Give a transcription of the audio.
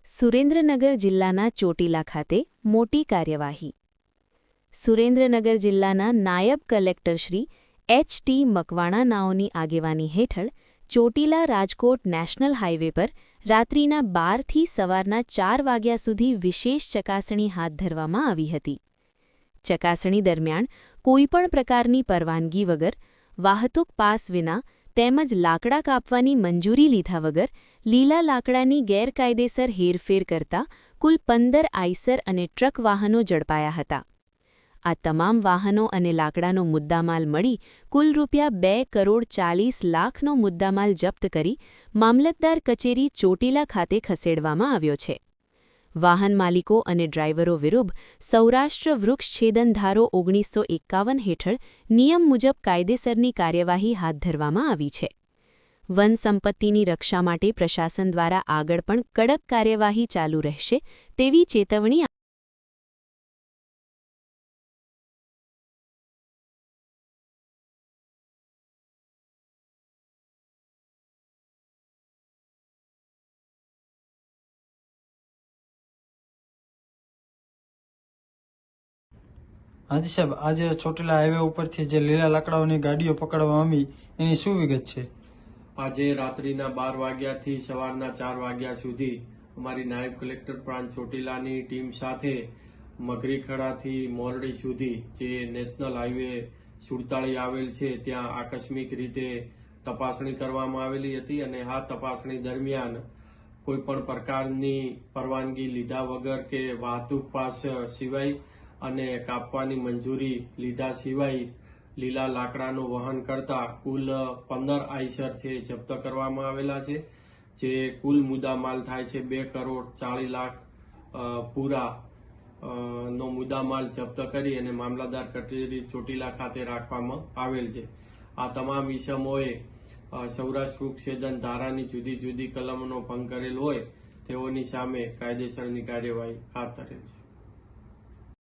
સુરેન્દ્રનગર જિલ્લાના ચોટીલા ખાતે મોટી કાર્યવાહી. સુરેન્દ્રનગર જિલ્લાના નાયબ કલેક્ટર શ્રી એચ.ટી. મકવાણાનાઓની આગેવાની હેઠળ ચોટીલા રાજકોટ નેશનલ હાઇવે પર રાત્રિના 12 થી સવારના 4 વાગ્યા સુધી વિશેષ ચકાસણી હાથ ધરવામાં આવી હતી. ચકાસણી દરમિયાન કોઈપણ પ્રકારની પરવાનગી વગર, વાહતુક પાસ વિના તેમજ લાકડા કાપવાની મંજૂરી લીધા વગર લીલા લાકડાની ગેરકાયદેસર હેરફેર કરતા કુલ 15 આઈસર અને ટ્રક વાહનો ઝડપાયા હતા. આ તમામ વાહનો અને લાકડાનો મુદ્દામાલ મળી કુલ ₹2,40,00,000નો મુદ્દામાલ જપ્ત કરી મામલતદાર કચેરી ચોટીલા ખાતે ખસેડવામાં આવ્યો છે. વાહન માલિકો અને ડ્રાઈવરો વિરુદ્ધ સૌરાષ્ટ્ર વૃક્ષછેદન ધારો 1951 હેઠળ નિયમ મુજબ કાયદેસરની કાર્યવાહી હાથ ધરવામાં આવી છે. વન સંપત્તિની રક્ષા માટે પ્રશાસન દ્વારા આગળ પણ કડક કાર્યવાહી ચાલુ રહેશે તેવી ચેતવણી હાજી સાહેબ, આજે ચોટીલા હાઈવે ઉપરથી જે લીલા લાકડાઓની ગાડીઓ પકડવામાં આવી એની શું વિગત છે? આજે રાત્રિના 12 વાગ્યાથી સવારના 4 વાગ્યા સુધી અમારી નાયબ કલેક્ટર પ્રાંત ચોટીલાની ટીમ સાથે મગરીખડાથી મોરડી સુધી જે નેશનલ હાઈવે 47 આવેલ છે ત્યાં આકસ્મિક રીતે તપાસણી કરવામાં આવેલી હતી અને આ તપાસણી દરમિયાન કોઈપણ પ્રકારની પરવાનગી લીધા વગર કે વાહતુક પાસ સિવાય અને કાપવાની મંજૂરી લીધા સિવાય લીલા લાકડાનું વહન કરતા કુલ 15 આઈસર છે જપ્ત કરવામાં આવેલા છે, જે કુલ મુદ્દામાલ થાય છે ₹2,40,00,000 પૂરા નો મુદ્દામાલ જપ્ત કરી અને મામલતદાર કચેરી ચોટીલા ખાતે રાખવામાં આવેલ છે. આ તમામ ઇસમોએ સૌરાષ્ટ્ર વૃક્ષછેદન ધારાની જુદી જુદી કલમોનો ભંગ કરેલ હોય તેઓની સામે કાયદેસરની કાર્યવાહી હાથ ધરેલ છે.